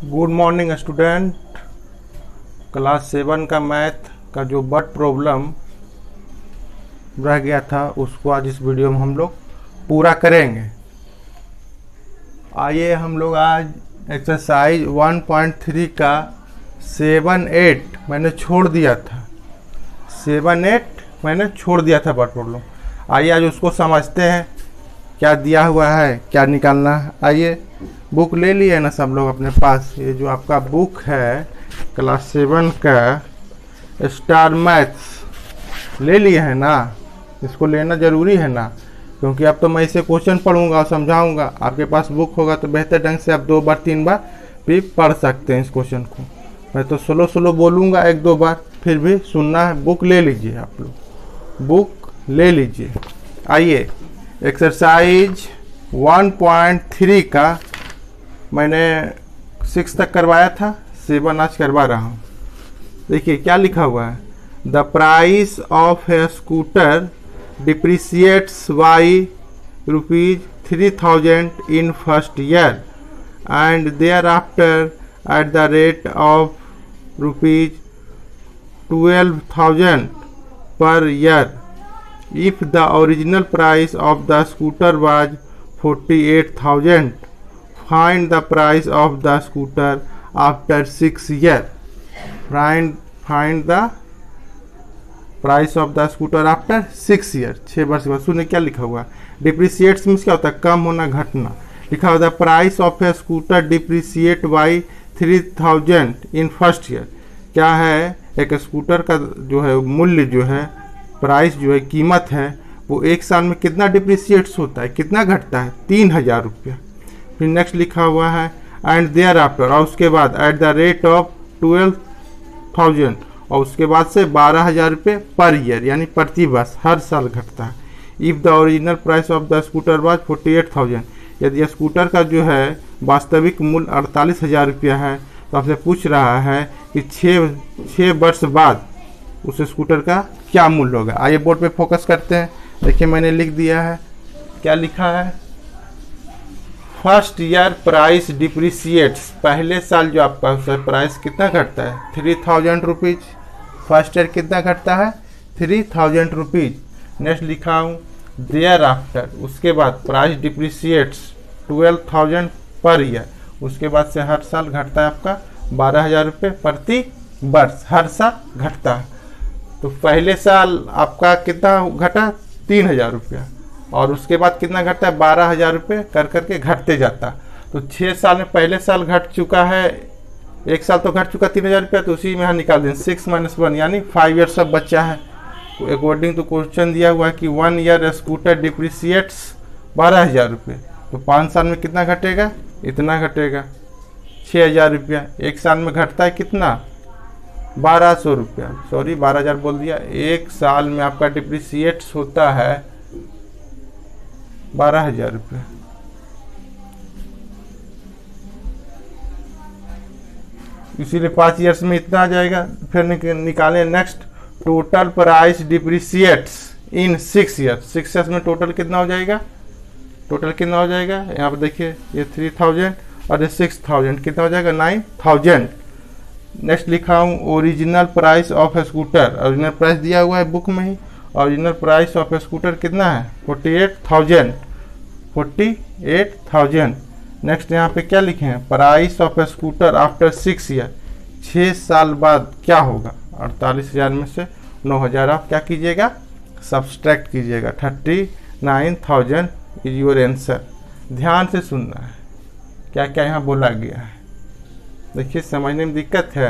Good morning student. Class 7 का math का जो बट प्रॉब्लम रह गया था उसको आज इस वीडियो में हम लोग पूरा करेंगे। आइए हम लोग आज एक्सरसाइज 1.3 का 7-8 मैंने छोड़ दिया था। 7-8 मैंने छोड़ दिया था बट प्रॉब्लम। आइए आज उसको समझते हैं, क्या दिया हुआ है, क्या निकालना है। आइए बुक ले लिए ना सब लोग अपने पास। ये जो आपका बुक है क्लास 7 का स्टार मैथ्स ले लिए है ना, इसको लेना ज़रूरी है ना, क्योंकि अब तो मैं इसे क्वेश्चन पढ़ूंगा और समझाऊंगा। आपके पास बुक होगा तो बेहतर ढंग से आप 2 बार 3 बार भी पढ़ सकते हैं इस क्वेश्चन को। मैं तो स्लो बोलूंगा 1-2 बार, फिर भी सुनना है। बुक ले लीजिए, आप लोग बुक ले लीजिए। आइए एक्सरसाइज 1.3 का मैंने 6 तक करवाया था, 7 आज करवा रहा हूँ। देखिए क्या लिखा हुआ है, the price of a scooter depreciates by ₹3000 in first year and thereafter at the rate of ₹12,000 per year if the original price of the scooter was 48,000. Find the price of the scooter after 6 years. Find the price of the scooter after 6 years. 6 वर्ष के बाद। सुनिए क्या लिखा हुआ है, डिप्रिसिएट्स means क्या होता है, कम होना, घटना। लिखा हुआ है price of a scooter depreciate by 3000 in first year. क्या है, एक स्कूटर का जो है मूल्य जो है, प्राइस जो है, कीमत है, वो 1 साल में कितना डिप्रिसिएट्स होता है, कितना घटता है, 3000 रुपया। फिर नेक्स्ट लिखा हुआ है एंड देयर आफ्टर, और उसके बाद एट द रेट ऑफ 12,000, और उसके बाद से 12,000 रुपये पर ईयर, यानी प्रति वर्ष, हर साल घटता है। If the original price of the scooter was 48,000, यदि स्कूटर का जो है वास्तविक मूल्य 48,000 रुपया है, तो आपसे पूछ रहा है कि 6 वर्ष बाद उस स्कूटर का क्या मूल्य होगा। आइए बोर्ड पे फोकस करते हैं। देखिए मैंने लिख दिया है, क्या लिखा है, फर्स्ट ईयर प्राइस डिप्रिसिएट्स, पहले साल जो आपका प्राइस कितना घटता है, 3000 रुपीज़। फर्स्ट ईयर कितना घटता है, 3000 रुपीज़। नेक्स्ट लिखा हूँ देयर आफ्टर, उसके बाद प्राइस डिप्रिसिएट्स 12,000 पर ईयर, उसके बाद से हर साल घटता है आपका 12,000 रुपये प्रति वर्ष, हर साल घटता है। तो पहले साल आपका कितना घटा, 3,000 रुपया, और उसके बाद कितना घटता है, 12,000 रुपये कर करके घटते जाता। तो 6 साल में पहले साल घट चुका है, 1 साल तो घट चुका 3,000 रुपया, तो उसी में यहाँ निकाल दें 6 - 1 यानी 5 ईयर सब बच्चा है। अकॉर्डिंग टू क्वेश्चन दिया हुआ है कि 1 ईयर स्कूटर डिप्रिसिएट्स 12,000 रुपये, तो 5 साल में कितना घटेगा, इतना घटेगा 6,000 रुपया। 1 साल में घटता है कितना, 1,200 रुपया, सॉरी 12,000 बोल दिया। 1 साल में आपका डिप्रिसिएट्स होता है 12,000 रुपये। इसीलिए 5 ईयर्स में इतना आ जाएगा। फिर निकालें नेक्स्ट, टोटल प्राइस डिप्रिसिएट्स इन 6 ईयर्स। 6 ईयर्स में टोटल कितना हो जाएगा, टोटल कितना हो जाएगा, यहाँ पर देखिए ये 3000 और ये 6000, कितना हो जाएगा, 9000। नेक्स्ट लिखा हूँ original price of a scooter, original price दिया हुआ है बुक में ही। Original price of a scooter कितना है, 48,000। नेक्स्ट यहाँ पे क्या लिखे हैं, price of a scooter after 6 year, 6 साल बाद क्या होगा। 48,000 में से 9,000 आप क्या कीजिएगा, सब्सट्रैक्ट कीजिएगा। 39,000 इज योर आंसर। ध्यान से सुनना है क्या क्या यहाँ बोला गया है। देखिए समझने में दिक्कत है।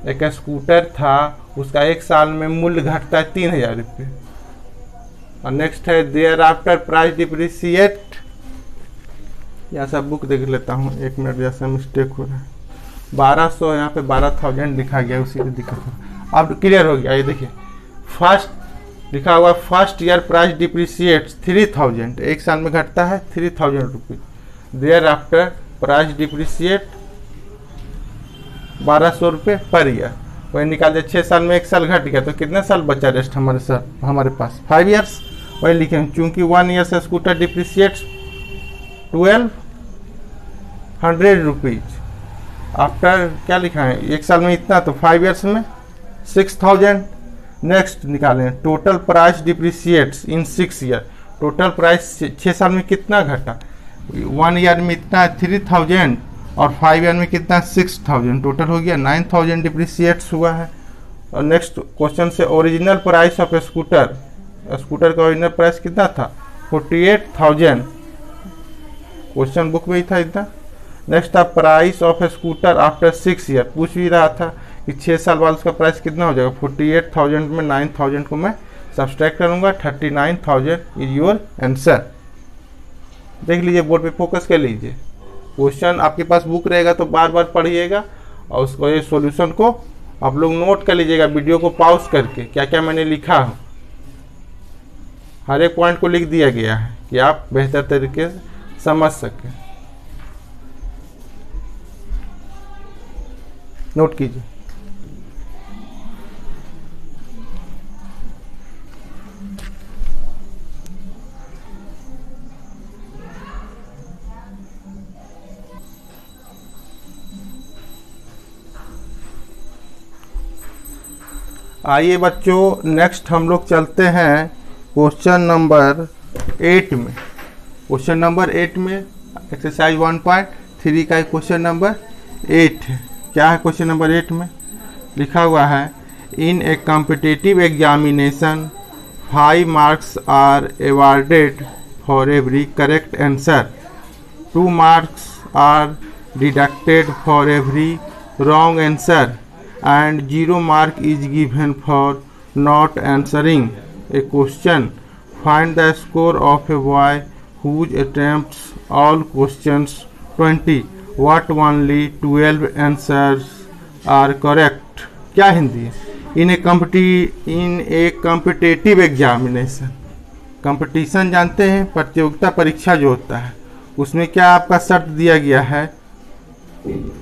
एक स्कूटर था, उसका 1 साल में मूल्य घटता है 3,000 रुपये। और नेक्स्ट है देयर आफ्टर प्राइस डिप्रिसिएट, यहाँ सब बुक देख लेता हूँ, 1 मिनट, जैसा मिस्टेक हो रहा है, 1200 यहाँ पे 12,000 लिखा गया, उसी में दिक्कत हो। अब क्लियर हो गया। ये देखिए फर्स्ट लिखा हुआ, फर्स्ट ईयर प्राइस डिप्रिसिएट्स 3000, 1 साल में घटता है 3000 रुपये। देयर आफ्टर प्राइस डिप्रिसिएट 1,200 रुपये पर ईयर, वही निकाल दिया। 6 साल में 1 साल घट गया, तो कितने साल बचा रेस्ट हमारे पास, 5 ईयर्स। वही लिखे, चूंकि 1 ईयर से स्कूटर डिप्रिसिएट्स 100 रुपीज। आफ्टर क्या लिखा है, एक साल में इतना, तो 5 ईयर्स में 6000। नेक्स्ट निकालें, टोटल प्राइस डिप्रिशिएट्स इन 6 ईयर। टोटल प्राइस 6 साल में कितना घटा, 1 ईयर में इतना 3000 और 5 ईयर में कितना 6000, टोटल हो गया 9000 डिप्रिशिएट्स हुआ है। और नेक्स्ट क्वेश्चन से, original price of scooter, scooter का ओरिजिनल प्राइस कितना था 48,000, क्वेश्चन बुक में ही था इतना। नेक्स्ट था price of scooter after 6 year, पूछ भी रहा था कि 6 साल बाद उसका प्राइस कितना हो जाएगा। 48,000 में 9,000 को मैं सब्सट्रैक्ट करूंगा, 39,000 इज योर आंसर। देख लीजिए, बोर्ड पे फोकस कर लीजिए। क्वेश्चन आपके पास बुक रहेगा तो बार बार पढ़िएगा और उसको ये सॉल्यूशन को आप लोग नोट कर लीजिएगा, वीडियो को पॉज करके क्या क्या मैंने लिखा है, हर एक पॉइंट को लिख दिया गया है कि आप बेहतर तरीके से समझ सकें। नोट कीजिए। आइए बच्चों, नेक्स्ट हम लोग चलते हैं क्वेश्चन नंबर 8 में। क्वेश्चन नंबर 8 में एक्सरसाइज 1.3 का क्वेश्चन नंबर 8 है। क्या है क्वेश्चन नंबर 8 में, लिखा हुआ है, in a competitive examination 5 marks are awarded for every correct answer, 2 marks are deducted for every wrong answer and 0 mark is given for not answering a question. Find the score of a boy whose attempts all questions 20 what only 12 answers are correct. क्या हिंदी है, in a competitive examination, competition जानते हैं, प्रतियोगिता परीक्षा जो होता है, उसमें क्या आपका शर्त दिया गया है,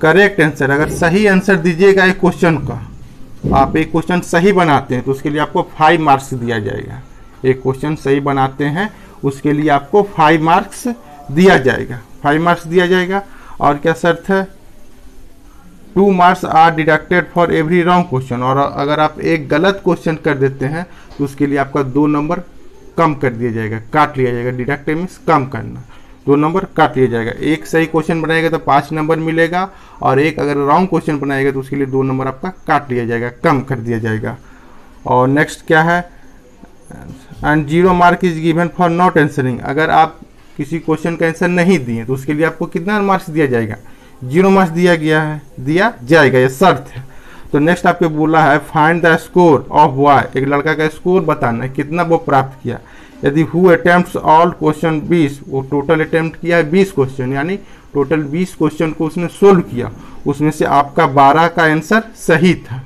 करेक्ट आंसर, अगर सही आंसर दीजिएगा एक क्वेश्चन का, आप एक क्वेश्चन सही बनाते हैं तो उसके लिए आपको 5 मार्क्स दिया जाएगा। एक क्वेश्चन सही बनाते हैं उसके लिए आपको 5 मार्क्स दिया जाएगा, 5 मार्क्स दिया जाएगा। और क्या शर्त है, 2 marks are deducted for every wrong question, और अगर आप एक गलत क्वेश्चन कर देते हैं तो उसके लिए आपका 2 नंबर कम कर दिया जाएगा, काट लिया जाएगा। डिडक्ट मीन्स कम करना, 2 नंबर काट लिया जाएगा। एक सही क्वेश्चन बनाएगा तो 5 नंबर मिलेगा, और एक अगर रॉन्ग क्वेश्चन बनाएगा तो उसके लिए 2 नंबर आपका काट लिया जाएगा, कम कर दिया जाएगा। और नेक्स्ट क्या है, and 0 mark is given for not answering, अगर आप किसी क्वेश्चन का आंसर नहीं दिए तो उसके लिए आपको कितना मार्क्स दिया जाएगा, 0 मार्क्स दिया गया है, दिया जाएगा, ये शर्त है। तो नेक्स्ट आपको बोला है, find the score of boy, एक लड़का का स्कोर बताना है कितना वो प्राप्त किया। यदि हु अटेम्प्ट्स ऑल क्वेश्चन 20, वो टोटल अटेम्प्ट किया है 20 क्वेश्चन, यानी टोटल 20 क्वेश्चन को उसने सोल्व किया, उसमें से आपका 12 का आंसर सही था,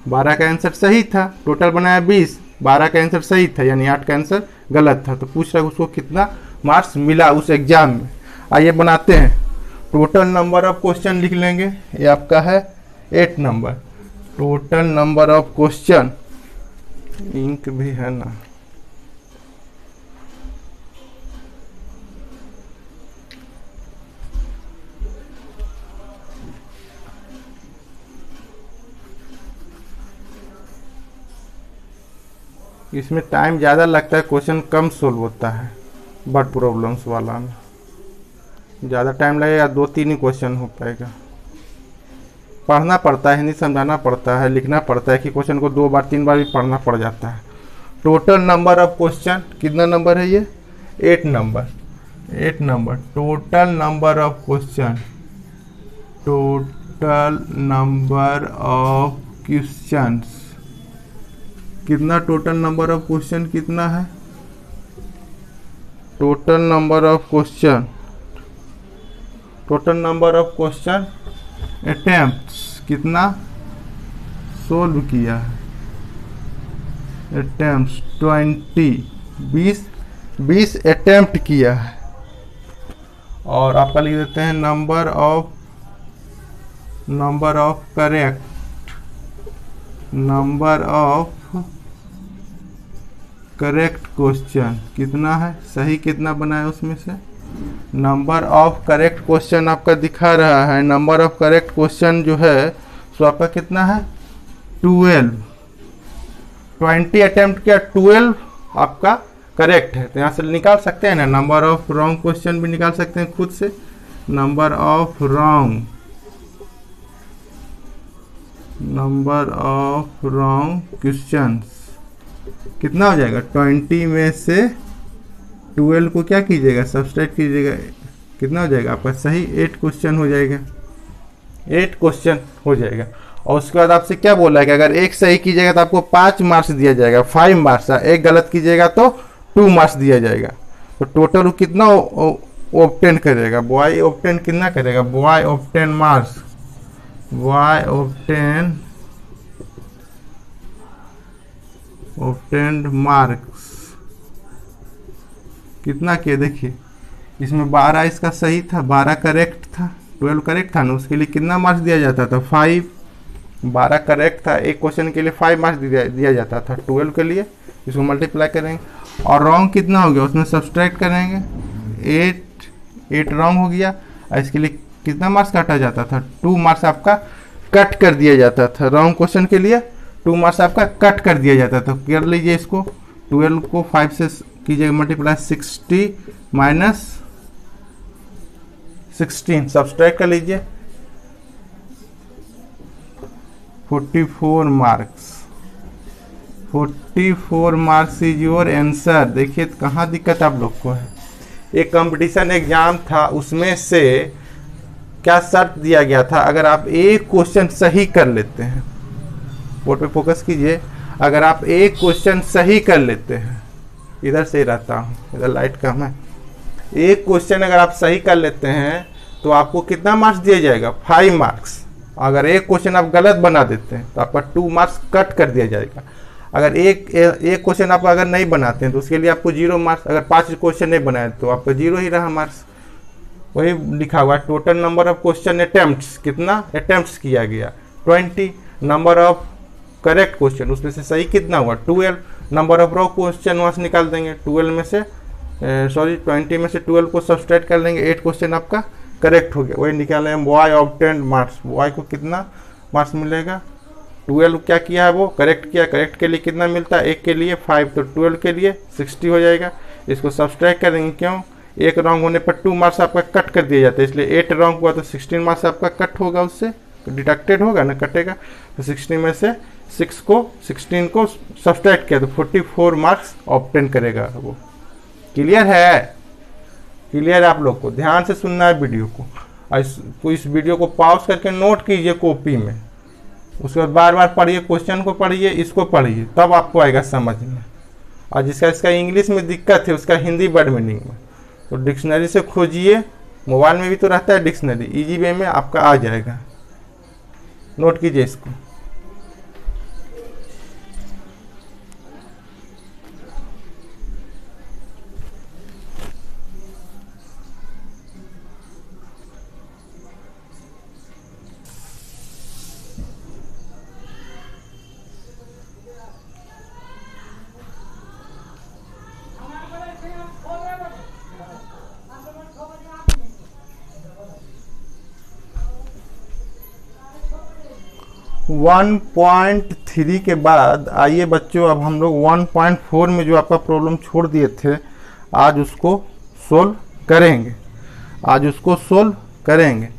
12 का आंसर सही था, टोटल बनाया 20, 12 का आंसर सही था, यानी 8 का आंसर गलत था। तो पूछ रहा है उसको कितना मार्क्स मिला उस एग्जाम में। आइए बनाते हैं, टोटल नंबर ऑफ क्वेश्चन लिख लेंगे, ये आपका है 8 number, total number of question, इंक भी है ना, इसमें टाइम ज़्यादा लगता है, क्वेश्चन कम सोल्व होता है, बट प्रॉब्लम्स वाला में ज़्यादा टाइम लगेगा, 2-3 ही क्वेश्चन हो पाएगा। पढ़ना पड़ता है, हिंदी समझाना पड़ता है, लिखना पड़ता है कि क्वेश्चन को 2 बार 3 बार भी पढ़ना पड़ जाता है। टोटल नंबर ऑफ क्वेश्चन कितना नंबर है, ये 8 number, 8 number total number of question, total number of questions कितना, टोटल नंबर ऑफ क्वेश्चन कितना है, total number of question, total number of question attempts कितना सोल्व किया है, अटेम्प्ट्स 20, 20 अटेम्प्ट किया है। और आपका लिख देते हैं number of correct, number of correct question कितना है, सही कितना बनाया उसमें से नंबर ऑफ करेक्ट क्वेश्चन आपका दिखा रहा है, नंबर ऑफ करेक्ट क्वेश्चन जो है सो आपका कितना है 12। 20 अटेम्प्ट किया, 12 आपका करेक्ट है, तो यहाँ से निकाल सकते हैं ना। नंबर ऑफ रॉन्ग क्वेश्चन भी निकाल सकते हैं खुद से। नंबर ऑफ रॉन्ग क्वेश्चंस कितना हो जाएगा, 20 में से 12 को क्या कीजिएगा, सब्सट्रैक्ट कीजिएगा, कितना हो जाएगा आपका सही 8 क्वेश्चन हो जाएगा, 8 क्वेश्चन हो जाएगा। और उसके बाद आपसे क्या बोला है कि अगर एक सही कीजिएगा तो आपको 5 मार्क्स दिया जाएगा, 5 मार्क्स, एक गलत कीजिएगा तो 2 मार्क्स दिया जाएगा। तो टोटल कितना ऑब्टेन करेगा, बॉय ऑब्टेन कितना करेगा, boy obtain marks, boy obtained marks कितना किया, देखिए इसमें 12 इसका सही था, 12 करेक्ट था, 12 करेक्ट था ना, उसके लिए कितना मार्क्स दिया जाता था 5। 12 करेक्ट था, एक क्वेश्चन के लिए 5 मार्क्स दिया जाता था 12 के लिए, इसको मल्टीप्लाई करेंगे। और रॉन्ग कितना हो गया, उसमें सब्सट्रैक्ट करेंगे, 8 रॉन्ग हो गया, और इसके लिए कितना मार्क्स काटा जाता था, 2 मार्क्स आपका कट कर दिया जाता था। रॉन्ग क्वेश्चन के लिए 2 मार्क्स आपका कट कर दिया जाता था। कर लीजिए इसको, 12 को 5 से कीजिएगा मल्टीप्लाई, 60 माइनस 16 सब्सट्रैक्ट कर लीजिए, 44 marks, 44 marks is your answer. देखिए कहाँ दिक्कत आप लोग को है। एक कंपटीशन एग्जाम था, उसमें से क्या शर्त दिया गया था, अगर आप एक क्वेश्चन सही कर लेते हैं, बोर्ड पे फोकस कीजिए, अगर आप एक क्वेश्चन सही कर लेते हैं, इधर से ही रहता हूँ, इधर लाइट कम है, एक क्वेश्चन अगर आप सही कर लेते हैं तो आपको कितना मार्क्स दिया जाएगा, 5 मार्क्स। अगर एक क्वेश्चन आप गलत बना देते हैं तो आपका 2 मार्क्स कट कर दिया जाएगा। अगर एक क्वेश्चन आप अगर नहीं बनाते हैं तो उसके लिए आपको 0 मार्क्स। अगर 5 क्वेश्चन नहीं बनाए तो आपका 0 ही रहा मार्क्स। वही लिखा हुआ total number of question attempts, कितना अटेम्प्ट्स किया गया 20। नंबर ऑफ करेक्ट क्वेश्चन, उसमें से सही कितना हुआ 12। नंबर ऑफ रॉन्ग क्वेश्चन वहाँ से निकाल देंगे, 12 में से 20 में से 12 को सब्सट्रैक्ट कर लेंगे, 8 क्वेश्चन आपका करेक्ट हो गया। वही निकाले हम बॉय ऑब्टेन्ड मार्क्स, बॉय को कितना मार्क्स मिलेगा, 12 क्या किया है वो करेक्ट किया, करेक्ट के लिए कितना मिलता है, एक के लिए 5, तो 12 के लिए 60 हो जाएगा। इसको सब्सट्रैक्ट करेंगे, क्यों, एक रॉन्ग होने पर 2 मार्क्स आपका कट कर दिया जाता है, इसलिए 8 रॉन्ग हुआ तो 16 मार्क्स आपका कट होगा, उससे डिडक्टेड होगा ना, कटेगा। तो 16 में से 16 को सब्सट्रैक्ट किया तो 44 मार्क्स ऑब्टेन करेगा वो। क्लियर है, क्लियर है आप लोग को, ध्यान से सुनना है वीडियो को, और इस वीडियो को पॉज करके नोट कीजिए कॉपी में, उसके बाद बार बार पढ़िए, क्वेश्चन को पढ़िए, इसको पढ़िए, तब आपको आएगा समझ में। और जिसका इसका इंग्लिश में दिक्कत है उसका हिंदी वर्ड मीनिंग में तो डिक्शनरी से खोजिए, मोबाइल में भी तो रहता है डिक्शनरी, इजी वे में आपका आ जाएगा, नोट कीजिए इसको। 1.3 के बाद आइए बच्चों, अब हम लोग 1.4 में जो आपका प्रॉब्लम छोड़ दिए थे आज उसको सोल्व करेंगे, आज उसको सोल्व करेंगे।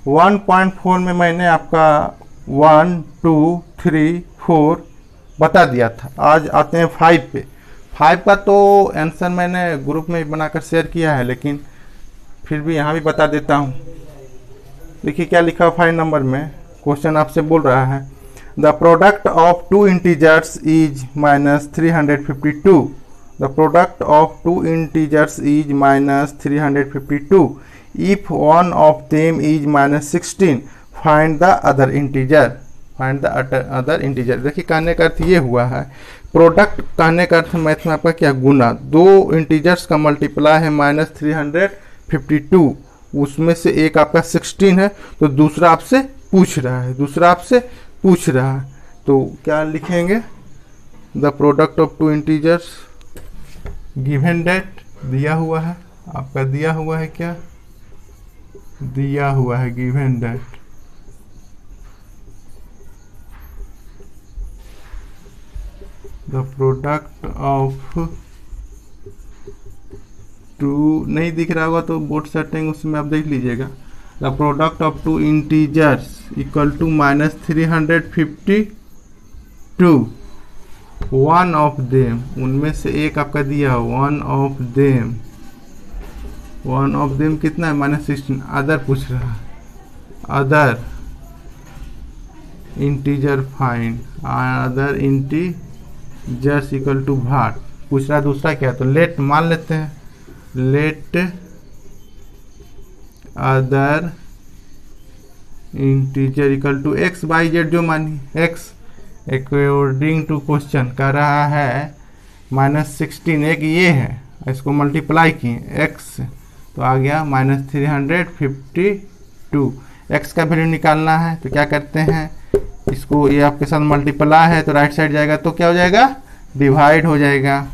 1.4 में मैंने आपका 1, 2, 3, 4 बता दिया था। आज आते हैं 5 पे। 5 का तो आंसर मैंने ग्रुप में बनाकर शेयर किया है, लेकिन फिर भी यहाँ भी बता देता हूँ। देखिए क्या लिखा है 5 नंबर में, क्वेश्चन आपसे बोल रहा है the product of 2 integers is -352। The product of 2 integers is -352 if one of them is -16 find the other integer, find the other integer. देखिए कहने का अर्थ ये हुआ है, प्रोडक्ट कहने का अर्थ मैथ में आपका क्या, गुना। 2 इंटीजर्स का मल्टीप्लाई है -352, उसमें से एक आपका 16 है, तो दूसरा आपसे पूछ रहा है, दूसरा आपसे पूछ रहा है, तो क्या लिखेंगे, the product of 2 integers given that दिया हुआ है, आपका दिया हुआ है, क्या दिया हुआ है, given that the product of two, नहीं दिख रहा होगा तो बोर्ड सेटिंग उसमें आप देख लीजिएगा। The product of two integers equal to -352, one of them, उनमें से एक आपका दिया, one of them, one of them कितना है, -16, अदर पूछ रहा है, other integer find, other integers equal to what पूछ रहा है। दूसरा क्या है, तो लेट मान लेते हैं, let other integer equal to X by Z, जो मानी एक्स अकॉर्डिंग टू क्वेश्चन कर रहा है -16, एक ये है, इसको मल्टीप्लाई किए एक्स, तो आ गया -352। एक्स का वैल्यू निकालना है तो क्या करते हैं, इसको ये आपके साथ मल्टीप्लाई है तो राइट साइड जाएगा तो क्या हो जाएगा, डिवाइड हो जाएगा।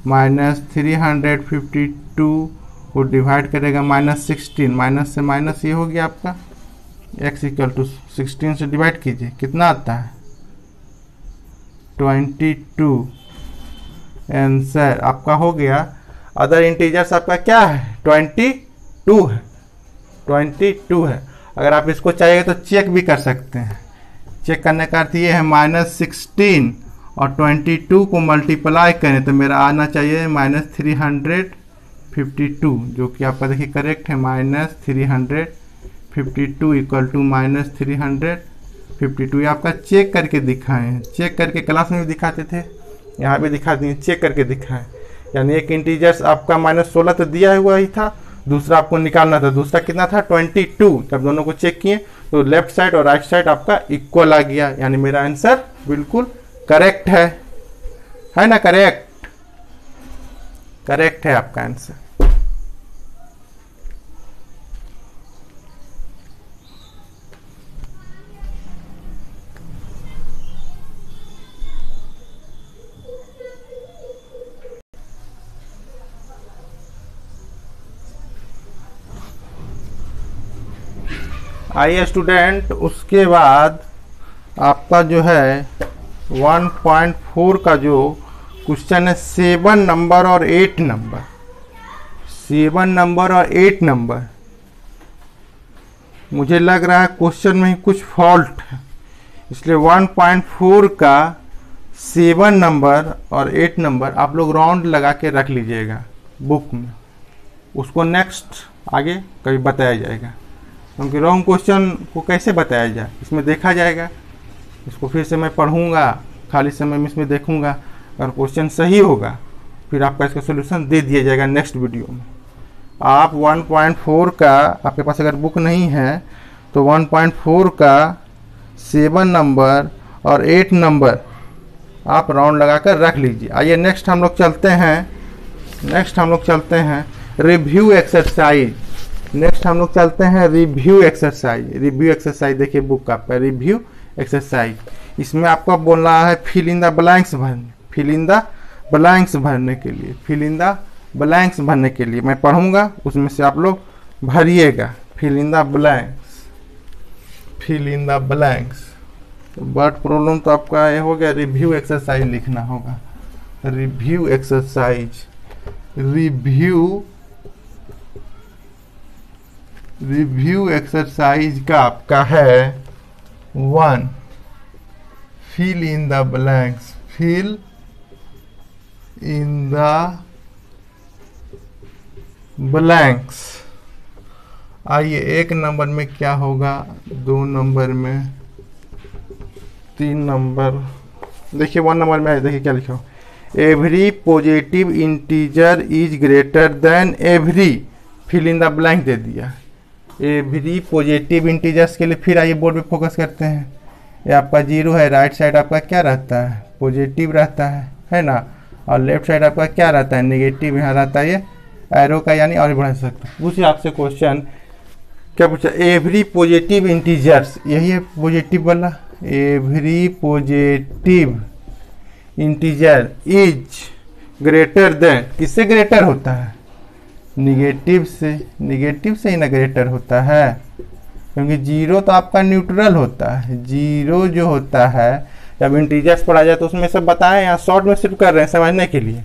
-352 को डिवाइड करेगा -16, माइनस से माइनस ये हो गया आपका, x इक्वल टू 16 से डिवाइड कीजिए, कितना आता है 22। आंसर आपका हो गया। अदर इंटीजर्स आपका क्या है, 22 है, 22 है। अगर आप इसको चाहिए तो चेक भी कर सकते हैं। चेक करने का अर्थ ये है -16 और 22 को मल्टीप्लाई करें तो मेरा आना चाहिए -352, जो कि आपका देखिए करेक्ट है। -352 इक्वल टू -352, ये आपका चेक करके दिखाए हैं, चेक करके क्लास में भी दिखाते थे, यहाँ भी दिखा दिए, चेक करके दिखाएं। यानी एक इंटीजर्स आपका -16 तो दिया हुआ ही था, दूसरा आपको निकालना था, दूसरा कितना था 22। जब दोनों को चेक किए तो लेफ्ट साइड और राइट साइड आपका इक्वल आ गया, यानी मेरा आंसर बिल्कुल करेक्ट है ना, करेक्ट, करेक्ट है आपका आंसर। आइए स्टूडेंट, उसके बाद आपका जो है 1.4 का जो क्वेश्चन है 7 नंबर और 8 नंबर, 7 नंबर और 8 नंबर। मुझे लग रहा है क्वेश्चन में ही कुछ फॉल्ट है, इसलिए 1.4 का 7 नंबर और 8 नंबर आप लोग राउंड लगा के रख लीजिएगा बुक में, उसको नेक्स्ट आगे कभी बताया जाएगा। क्योंकि रॉन्ग क्वेश्चन को कैसे बताया जाए, इसमें देखा जाएगा, इसको फिर से मैं पढ़ूंगा, खाली समय में इसमें देखूंगा, अगर क्वेश्चन सही होगा फिर आपका इसका सोल्यूशन दे दिया जाएगा नेक्स्ट वीडियो में। आप 1.4 का, आपके पास अगर बुक नहीं है तो 1.4 का 7 नंबर और 8 नंबर आप राउंड लगाकर रख लीजिए। आइए नेक्स्ट हम लोग चलते हैं रिव्यू एक्सरसाइज। नेक्स्ट हम लोग चलते हैं रिव्यू एक्सरसाइज। रिव्यू एक्सरसाइज देखिए बुक का आपका रिव्यू एक्सरसाइज, इसमें आपका बोल रहा है फिल इन द ब्लैंक्स भरने, फिल इन द ब्लैंक्स भरने के लिए, फिल इन द ब्लैंक्स भरने के लिए मैं पढ़ूंगा, उसमें से आप लोग भरिएगा। Fill in the blanks, fill in the blanks. But problem तो आपका ये हो गया, रिव्यू एक्सरसाइज लिखना होगा। रिव्यू एक्सरसाइज, रिव्यू एक्सरसाइज का आपका है 1, fill in the blanks, fill in the blanks. आइए 1 नंबर में क्या होगा, 2 नंबर में, 3 नंबर, देखिए 1 नंबर में देखिए क्या लिखा हो, every positive integer is greater than every, fill in the blank दे दिया। एवरी पॉजिटिव इंटीजर्स के लिए फिर आइए बोर्ड पे फोकस करते हैं। ये आपका 0 है, राइट साइड आपका क्या रहता है, पॉजिटिव रहता है ना, और लेफ्ट साइड आपका क्या रहता है, नेगेटिव यहाँ रहता है, ये एरो का यानी और बढ़ा सकता है। पूछिए आपसे क्वेश्चन क्या पूछा, एवरी पॉजिटिव इंटीजर्स, यही है पॉजिटिव वाला, every positive integer is greater then, किससे ग्रेटर होता है, निगेटिव से ही ना ग्रेटर होता है, क्योंकि जीरो तो आपका न्यूट्रल होता है। जीरो जो होता है जब इंटीजर्स पढ़ा जाए तो उसमें सब बताएं, यहाँ शॉर्ट में सिर्फ कर रहे हैं समझने के लिए।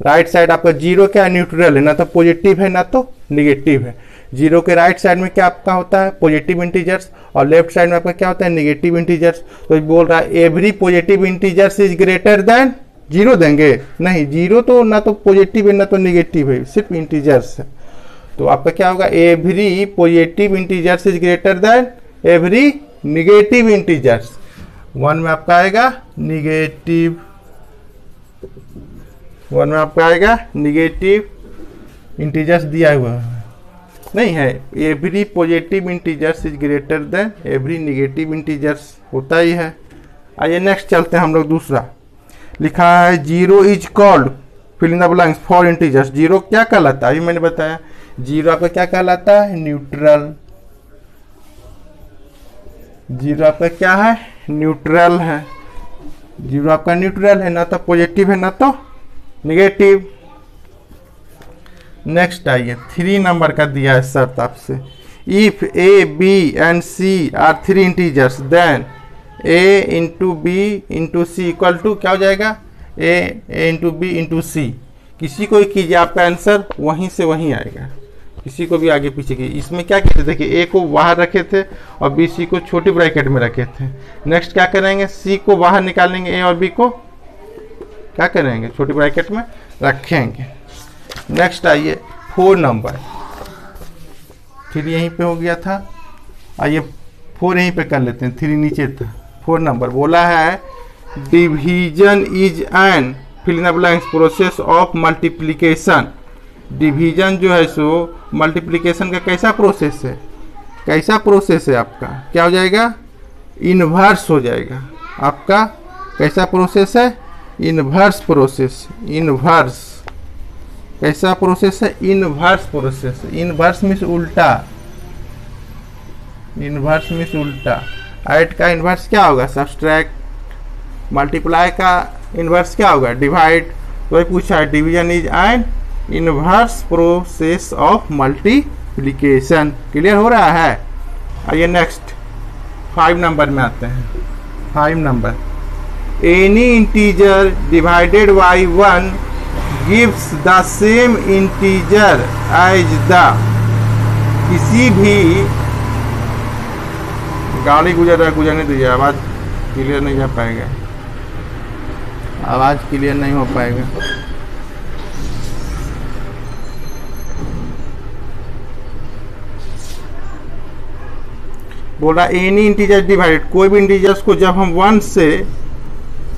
राइट साइड आपका जीरो क्या है, न्यूट्रल है, ना तो पॉजिटिव है ना तो निगेटिव है। जीरो के राइट साइड में क्या आपका होता है, पॉजिटिव इंटीजर्स, और लेफ्ट साइड में आपका क्या होता है, निगेटिव इंटीजर्स। तो बोल रहा है every positive integers is greater than zero देंगे, नहीं, जीरो तो ना तो पॉजिटिव है ना तो निगेटिव है, सिर्फ इंटीजर्स है। तो आपका क्या होगा, every positive integers is greater than every negative integers. 1 में आपका आएगा निगेटिव, 1 में आपका आएगा निगेटिव इंटीजर्स दिया हुआ नहीं है। Every positive integers is greater than every negative integers होता ही है। आइए नेक्स्ट चलते हैं हम लोग। दूसरा लिखा है zero is called fill in the blanks for integers. Zero क्या कहलाता है, अभी मैंने बताया जीरो आपका क्या कहलाता है, न्यूट्रल। जीरो आपका क्या है, न्यूट्रल है। जीरो आपका न्यूट्रल है, ना तो पॉजिटिव है ना तो निगेटिव। नेक्स्ट आइए 3 नंबर का दिया है शर्त आपसे, if A B and C are 3 integers then A into B into C equal to क्या हो जाएगा, A into B into C. किसी को कीजिए, आपका आंसर वहीं से वहीं आएगा, किसी को भी आगे पीछे कीजिए। इसमें क्या कहते थे, देखिए ए को बाहर रखे थे और बी सी को छोटी ब्रैकेट में रखे थे। नेक्स्ट क्या करेंगे, सी को बाहर निकालेंगे, ए और बी को क्या करेंगे, छोटी ब्रैकेट में रखेंगे। नेक्स्ट आइए 4 नंबर, 3 यहीं पे हो गया था, आइए 4 यहीं पे कर लेते हैं, 3 नीचे था। 4 नंबर बोला है division is an fill in the blanks process of multiplication. Division जो है सो मल्टीप्लिकेशन का कैसा प्रोसेस है, कैसा प्रोसेस है आपका, क्या हो जाएगा, इन्वर्स हो जाएगा। आपका कैसा प्रोसेस है, इन्वर्स प्रोसेस। इन्वर्स कैसा प्रोसेस है, इन्वर्स प्रोसेस। इन्वर्स मीन्स उल्टा, इन्वर्स मीन्स उल्टा। ऐड का इन्वर्स क्या होगा, सब्सट्रैक्ट। मल्टीप्लाई का इन्वर्स क्या होगा, डिवाइड। तो ये पूछा है division is N inverse process of multiplication. Clear हो रहा है। आइए नेक्स्ट 5 नंबर में आते हैं। 5 number, any integer divided by 1 gives the same integer as the. किसी भी गाड़ी गुजर रहा है, गुजरने दीजिए, आवाज़ क्लियर नहीं जा पाएगा, आवाज़ क्लियर नहीं हो पाएगा। बोला एनी इंटीजर डिवाइडेड, कोई भी इंटीजर्स को जब हम 1 से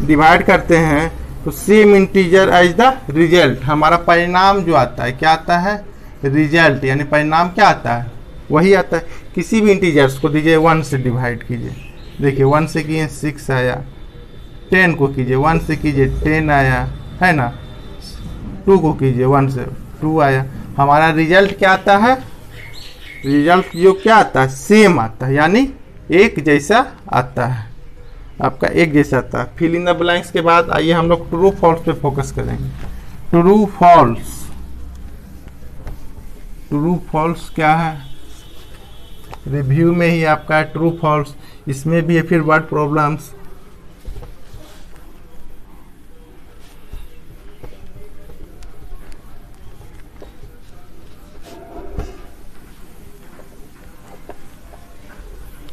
डिवाइड करते हैं तो same integer as the result. हमारा परिणाम जो आता है क्या आता है, रिजल्ट, यानी परिणाम क्या आता है, वही आता है। किसी भी इंटीजर्स को दीजिए 1 से डिवाइड कीजिए, देखिए 1 से किए 6 आया, 10 को कीजिए 1 से कीजिए 10 आया, है ना। 2 को कीजिए 1 से 2 आया। हमारा रिजल्ट क्या आता है, रिजल्ट जो क्या आता है, सेम आता है, यानी एक जैसा आता है, आपका एक जैसा आता है। फिल इन द ब्लैंक्स के बाद आइए हम लोग ट्रू फॉल्स पे फोकस करेंगे। ट्रू फॉल्स, ट्रू फॉल्स क्या है, रिव्यू में ही आपका ट्रू फॉल्स, इसमें भी है फिर वर्ड प्रॉब्लम्स।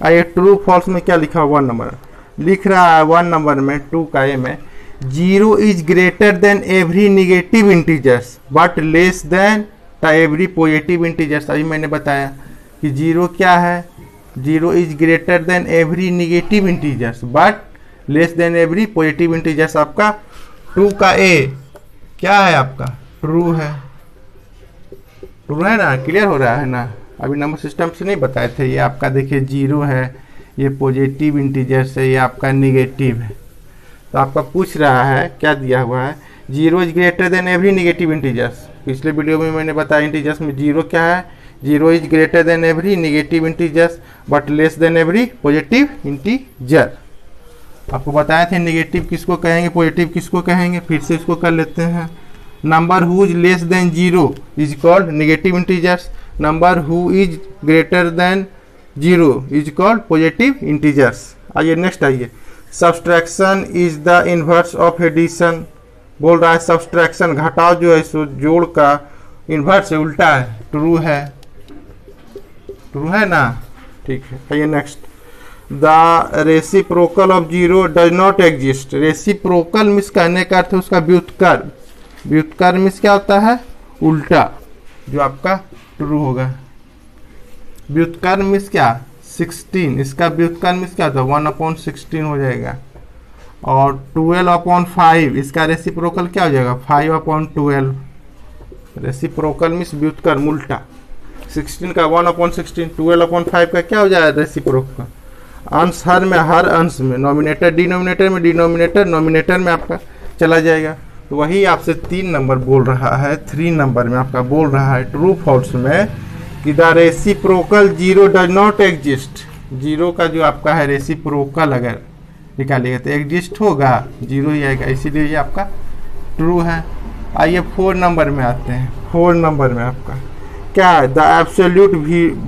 आइए ट्रू फॉल्स में क्या लिखा हुआ, 1 नंबर लिख रहा है 1 नंबर में 2 का ए में, zero is greater than every negative integers but less than the every positive integers. अभी मैंने बताया कि जीरो क्या है, zero is greater than every negative integers but less than every positive integers. आपका 2 का ए क्या है, आपका ट्रू है, ट्रू है ना, क्लियर हो रहा है ना। अभी नंबर सिस्टम से नहीं बताए थे, ये आपका देखिए जीरो है, ये पॉजिटिव इंटीजर्स है, ये आपका निगेटिव है। तो आपका पूछ रहा है क्या दिया हुआ है, zero is greater than every negative integers. पिछले वीडियो में मैंने बताया इंटीजर्स में जीरो क्या है, zero is greater than every negative integers but less than every positive integer. आपको बताए थे निगेटिव किसको कहेंगे, पॉजिटिव किसको कहेंगे, फिर से इसको कर लेते हैं। Number who is less than 0 is called negative integers, number who is greater than 0 is called positive integers. आइए नेक्स्ट आइए, subtraction is the inverse of addition. बोल रहा है सब्सट्रैक्शन घटाव जो है सो जोड़ का इन्वर्स है, उल्टा है, ट्रू है, ट्रू है ना, ठीक है। आइए next, the reciprocal of 0 does not exist. Reciprocal miss कहने का अर्थ है उसका व्युत्क्रम, व्युत्क्रम मिस क्या होता है, उल्टा, जो आपका ट्रू होगा। व्युत्क्रम मिस क्या 16, इसका व्युत्क्रम मिस क्या होता है 1/16 हो जाएगा। और 12/5 इसका रेसिप्रोकल क्या हो जाएगा 5/12। रेसिप्रोकल मिस व्युत्क्रम उल्टा, 16 का 1/16, 12/5 का क्या हो जाएगा रेसिप्रोकल। अंश हर में, हर अंश में, नॉमिनेटर डिनोमिनेटर में, डिनोमिनेटर नॉमिनेटर में आपका चला जाएगा। तो वही आपसे 3 नंबर बोल रहा है, 3 नंबर में आपका बोल रहा है ट्रू फॉल्स में कि the reciprocal 0 does not exist. 0 का जो आपका है रेसिप्रोकल अगर निकालिएगा तो एग्जिस्ट होगा, 0 ही आएगा, इसीलिए ये आपका ट्रू है। आइए 4 नंबर में आते हैं। 4 नंबर में आपका क्या है, the absolute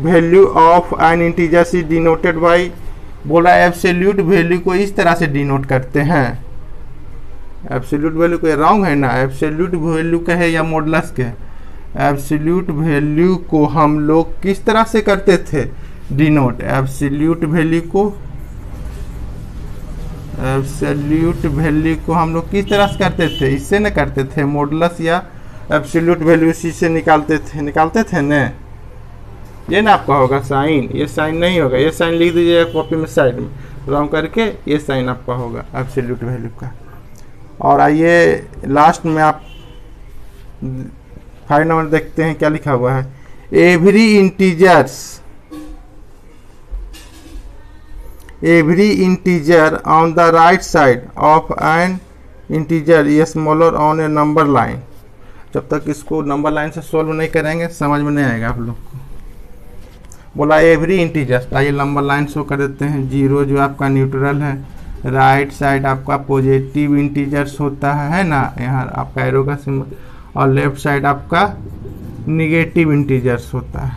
value of an integer is denoted by. बोला एब्सोल्यूट वैल्यू को इस तरह से डिनोट करते हैं। एब्सोल्यूट वैल्यू को रॉन्ग है ना, एब्सोल्यूट वैल्यू का है या मॉडुलस के है। एब्सोल्यूट वैल्यू को हम लोग किस तरह से करते थे डिनोट, एब्सोल्यूट वैल्यू को, एब्सोल्यूट वैल्यू को हम लोग किस तरह से करते थे, इससे न करते थे, मॉडुलस या एब्सोल्यूट वैल्यू इसी से निकालते थे न। ये ना आपका होगा साइन, ये साइन नहीं होगा, ये साइन लिख दीजिएगा कॉपी में साइड में रॉन्ग करके, ये साइन आपका होगा एब्सोल्यूट वैल्यू का। और आइए लास्ट में आप 5 नंबर देखते हैं क्या लिखा हुआ है, every integer on the right side of an integer ये smaller on a number line. जब तक इसको नंबर लाइन से सॉल्व नहीं करेंगे समझ में नहीं आएगा आप लोग को। बोला एवरी इंटीजर, आइए नंबर लाइन शो कर देते हैं। 0 जो आपका न्यूट्रल है, राइट साइड आपका पॉजिटिव इंटीजर्स होता है ना, यहाँ आपका एरो का सिंबल, और लेफ्ट साइड आपका निगेटिव इंटीजर्स होता है,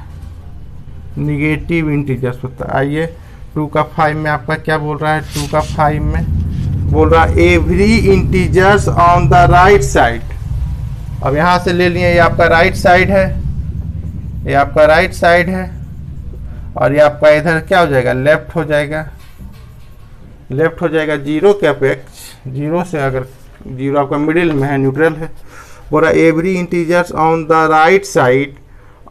निगेटिव इंटीजर्स होता है। आइए 2 का 5 में आपका क्या बोल रहा है, 2 का 5 में बोल रहा है every integers on the right side. अब यहाँ से ले लिए, ये आपका राइट साइड है, ये आपका राइट साइड है, और ये आपका इधर क्या हो जाएगा लेफ्ट हो जाएगा, लेफ्ट हो जाएगा 0 के अपेक्ष, 0 से अगर 0 आपका मिडिल में है, न्यूट्रल है। बोला every integers on the right side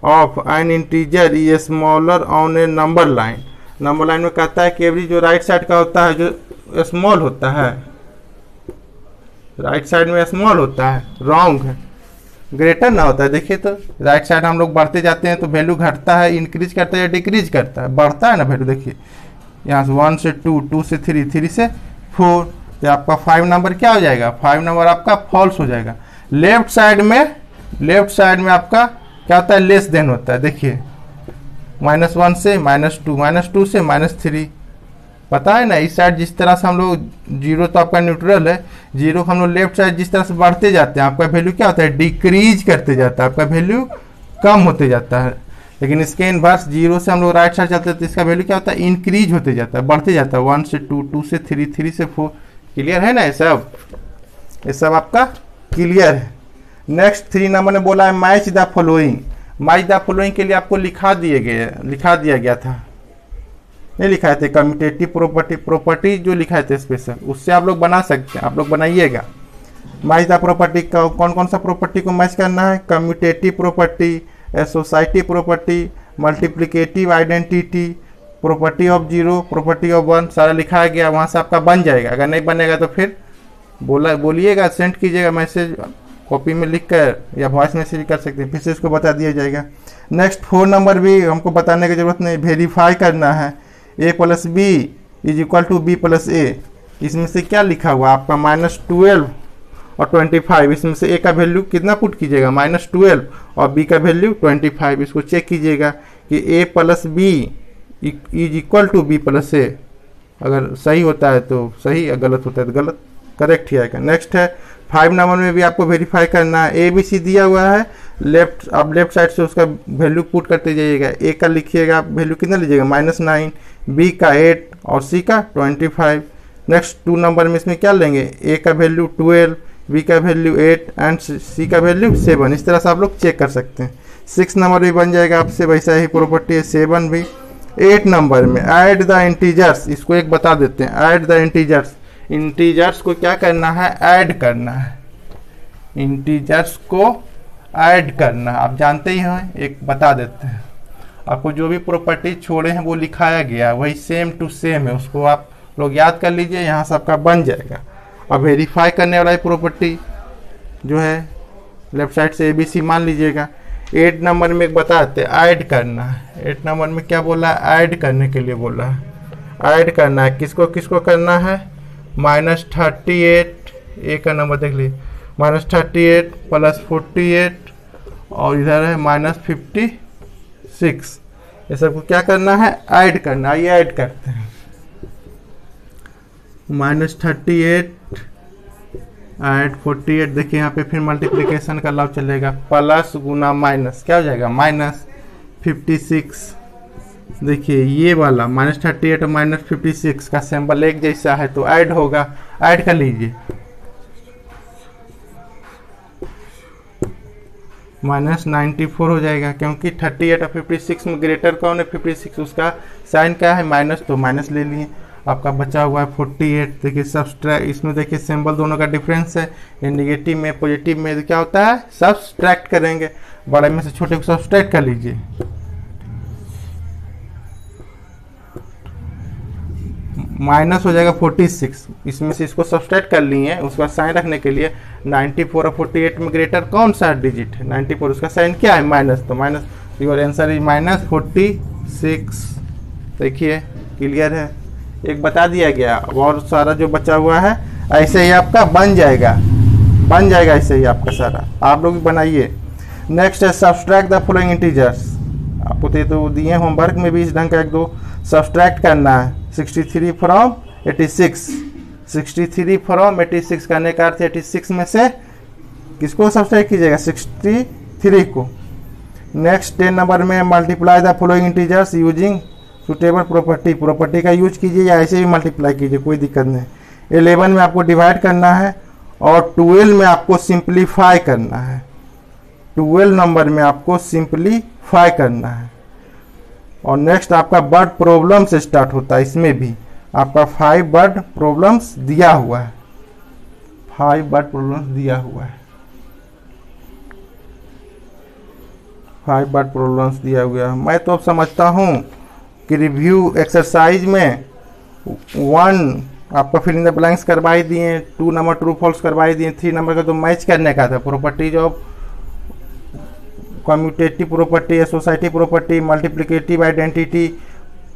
of an integer is smaller on a number line. Number line में कहता है कि एवरी जो राइट साइड का होता है जो स्मॉल होता है, राइट साइड में स्मॉल होता है, रॉन्ग है, ग्रेटर ना होता है। देखिए तो राइट साइड हम लोग बढ़ते जाते हैं तो वैल्यू घटता है, इंक्रीज करता है या डिक्रीज करता है, बढ़ता है ना वैल्यू। देखिए यहाँ से 1 से 2, 2 से 3, 3 से 4, तो आपका 5 नंबर क्या हो जाएगा, 5 नंबर आपका फॉल्स हो जाएगा। लेफ्ट साइड में आपका क्या होता है लेस देन होता है। देखिए -1 से -2, -2 से -3, पता है ना। इस साइड जिस तरह से हम लोग 0 तो आपका न्यूट्रल है, 0 हम लोग लेफ्ट साइड जिस तरह से बढ़ते जाते हैं आपका वैल्यू क्या होता है डिक्रीज करते जाता है, आपका वैल्यू कम होते जाता है। लेकिन इसके इनवर्स 0 से हम लोग राइट साइड चलते हैं तो इसका वैल्यू क्या होता है इंक्रीज होते जाता है, बढ़ते जाता है। 1 से 2, 2 से 3, 3 से 4। क्लियर है ना, ये सब आपका क्लियर है। नेक्स्ट 3 नंबर ने बोला है match the following. Match the following के लिए आपको लिखा दिया गया था, नहीं लिखाए थे कम्यूटेटिव प्रॉपर्टी जो लिखाए थे स्पेशल, उससे आप लोग बना सकते हैं, आप लोग बनाइएगा। मैच द प्रॉपर्टी का कौन कौन सा प्रॉपर्टी को मैच करना है, commutative property, associative property, multiplicative identity, property of 0, property of 1, सारा लिखा गया, वहाँ से आपका बन जाएगा। अगर नहीं बनेगा तो फिर बोलिएगा, सेंड कीजिएगा मैसेज, कॉपी में लिख कर या वॉइस मैसेज कर सकते हैं, फिर से इसको बता दिया जाएगा। नेक्स्ट 4 नंबर भी हमको बताने की जरूरत नहीं, वेरीफाई करना है। a + b = b + a, इसमें से क्या लिखा हुआ आपका -12 और 25, इसमें से a का वैल्यू कितना पुट कीजिएगा -12 और b का वैल्यू 25। इसको चेक कीजिएगा कि a + b = b + a, अगर सही होता है तो सही, गलत होता है तो गलत, करेक्ट ही आएगा। नेक्स्ट है 5 नंबर में भी आपको वेरीफाई करना है। ए बी सी दिया हुआ है, लेफ्ट आप लेफ्ट साइड से उसका वैल्यू पुट करते जाइएगा। ए का लिखिएगा आप वैल्यू कितना लीजिएगा -9, बी का 8 और सी का 25। नेक्स्ट 2 नंबर में इसमें क्या लेंगे, ए का वैल्यू 12, बी का वैल्यू 8 एंड सी का वैल्यू 7। इस तरह से आप लोग चेक कर सकते हैं। 6 नंबर भी बन जाएगा आपसे वैसा ही प्रॉपर्टी है, 7 भी। 8 नंबर में ऐड द इंटीजर्स, इसको एक बता देते हैं, ऐड द इंटीजर्स। इंटीजर्स को क्या करना है, ऐड करना है। इंटीजर्स को ऐड करना आप जानते ही हैं, एक बता देते हैं आपको। जो भी प्रॉपर्टी छोड़े हैं वो लिखाया गया वही सेम टू सेम है, उसको आप लोग याद कर लीजिए, यहाँ से आपका बन जाएगा। अब वेरीफाई करने वाला प्रॉपर्टी जो है लेफ्ट साइड से ABC मान लीजिएगा। 8 नंबर में एक बताते हैं ऐड करना है। 8 नंबर में क्या बोला है, ऐड करने के लिए बोला है। ऐड करना है किसको किसको करना है, -38, ए का नंबर देख लीजिए, -38 + 48 और इधर है -56। ये सबको क्या करना है, ऐड करना। आइए ऐड करते हैं। -38 ऐड 48, देखिए यहाँ पे फिर मल्टीप्लिकेशन का लॉ चलेगा, प्लस गुना माइनस क्या हो जाएगा, -56। देखिए ये वाला -38 और -56 का सिंबल एक जैसा है तो ऐड होगा, ऐड कर लीजिए। -94 हो जाएगा क्योंकि 38 और 56 में ग्रेटर कौन है, 56, उसका साइन क्या है माइनस, तो माइनस ले लिए। आपका बचा हुआ है 48। देखिए सब्सट्रैक्ट, इसमें देखिए सिंबल दोनों का डिफरेंस है, ये नेगेटिव में पॉजिटिव में क्या होता है, सब्सट्रैक्ट करेंगे। बड़े में से छोटे को सब्सट्रैक्ट कर लीजिए। माइनस हो जाएगा 46, इसमें से इसको सब्सट्रैक्ट कर लिए, उसका साइन रखने के लिए। 94 और 48 में ग्रेटर कौन सा डिजिट है, 94, उसका साइन क्या है माइनस, तो माइनस, योर आंसर इज -46। देखिए क्लियर है, एक बता दिया गया। और सारा जो बचा हुआ है ऐसे ही आपका बन जाएगा, बन जाएगा ऐसे ही आपका सारा, आप लोग भी बनाइए। नेक्स्ट है सब्सट्रैक्ट द फॉलोइंग इंटीजर्स। आपको तो दिए होमवर्क में भी इस ढंग का 1-2 सब्सट्रैक्ट करना है। 63 फ्रॉम 86, 63 फ्रॉम 86 करने का अर्थ 86 में से किसको सब्सट्रैक्ट कीजिएगा, 63 को। नेक्स्ट 10 नंबर में multiply the following integers using suitable property. Property का यूज कीजिए या ऐसे ही मल्टीप्लाई कीजिए, कोई दिक्कत नहीं। 11 में आपको डिवाइड करना है और 12 में आपको सिंप्लीफाई करना है। 12 नंबर में आपको सिंप्लीफाई करना है। और नेक्स्ट आपका वर्ड प्रॉब्लम से स्टार्ट होता है, इसमें भी आपका 5 वर्ड प्रॉब्लम्स दिया हुआ है, 5 वर्ड प्रॉब्लम्स दिया हुआ है, 5 वर्ड प्रॉब्लम्स दिया हुआ है। मैं तो अब समझता हूँ कि रिव्यू एक्सरसाइज में 1 आपका फिल इन द ब्लैंक्स करवाई दिए, 2 नंबर ट्रू फॉल्स करवाई दिए, 3 नंबर का तो मैच करने का था। Properties of commutative property, associative property, multiplicative identity,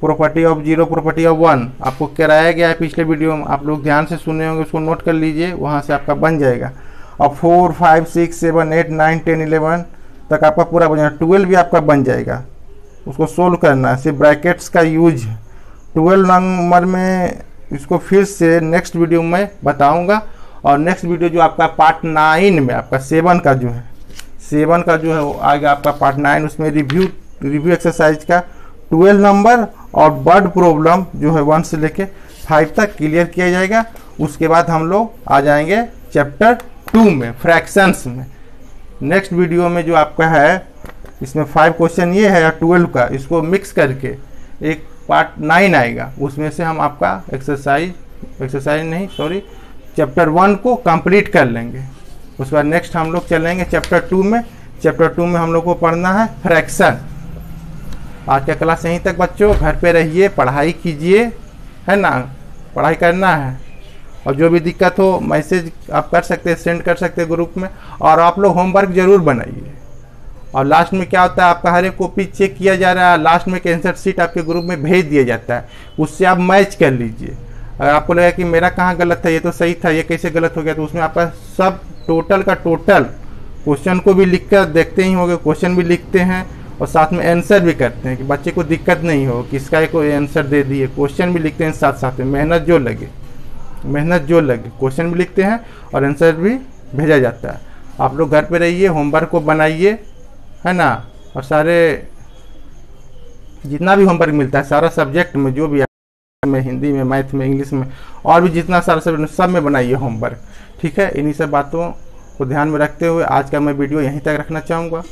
property of 0, property of 1 आपको कराया गया है पिछले वीडियो में, आप लोग ध्यान से सुने होंगे, उसको नोट कर लीजिए, वहाँ से आपका बन जाएगा। और 4, 5, 6, 7, 8, 9, 10, 11 तक आपका पूरा बन जाएगा। 12 भी आपका बन जाएगा, उसको सोल्व करना है, सिर्फ ब्रैकेट्स का यूज। 12 नंबर में इसको फिर से नेक्स्ट वीडियो में बताऊंगा। और नेक्स्ट वीडियो जो आपका पार्ट 9 में आपका 7 का जो है, 7 का जो है वो आएगा आपका पार्ट 9, उसमें रिव्यू एक्सरसाइज का 12 नंबर और वर्ड प्रॉब्लम जो है 1 से लेके 5 तक क्लियर किया जाएगा। उसके बाद हम लोग आ जाएंगे चैप्टर 2 में, फ्रैक्शंस में। नेक्स्ट वीडियो में जो आपका है इसमें 5 क्वेश्चन ये है या 12 का, इसको मिक्स करके एक पार्ट 9 आएगा, उसमें से हम आपका चैप्टर 1 को कंप्लीट कर लेंगे। उसके बाद नेक्स्ट हम लोग चलेंगे चैप्टर 2 में। चैप्टर 2 में हम लोग को पढ़ना है फ्रैक्शन। आज का क्लास यहीं तक बच्चों, घर पे रहिए, पढ़ाई कीजिए, है ना, पढ़ाई करना है। और जो भी दिक्कत हो मैसेज आप कर सकते हैं, सेंड कर सकते हैं ग्रुप में। और आप लोग होमवर्क जरूर बनाइए। और लास्ट में क्या होता है, आपका हर एक कॉपी चेक किया जा रहा है, लास्ट में एक आंसर शीट आपके ग्रुप में भेज दिया जाता है, उससे आप मैच कर लीजिए। अगर आपको लगा कि मेरा कहाँ गलत था, ये तो सही था, ये कैसे गलत हो गया, तो उसमें आपका सब टोटल का टोटल क्वेश्चन को भी लिख कर देखते ही होंगे, क्वेश्चन भी लिखते हैं और साथ में आंसर भी करते हैं कि बच्चे को दिक्कत नहीं हो कि इसका एक आंसर दे दिए। क्वेश्चन भी लिखते हैं साथ साथ में, मेहनत जो लगे, क्वेश्चन भी लिखते हैं और आंसर भी भेजा जाता है। आप लोग घर पे रहिए, होमवर्क को बनाइए, है ना, और सारे जितना भी होमवर्क मिलता है सारा सब्जेक्ट में, जो भी में, हिंदी में, मैथ में, इंग्लिश में, और भी जितना सारा सब्जेक्ट सब में बनाइए होमवर्क। ठीक है, इन्हीं सब बातों को ध्यान में रखते हुए आज का मैं वीडियो यहीं तक रखना चाहूँगा।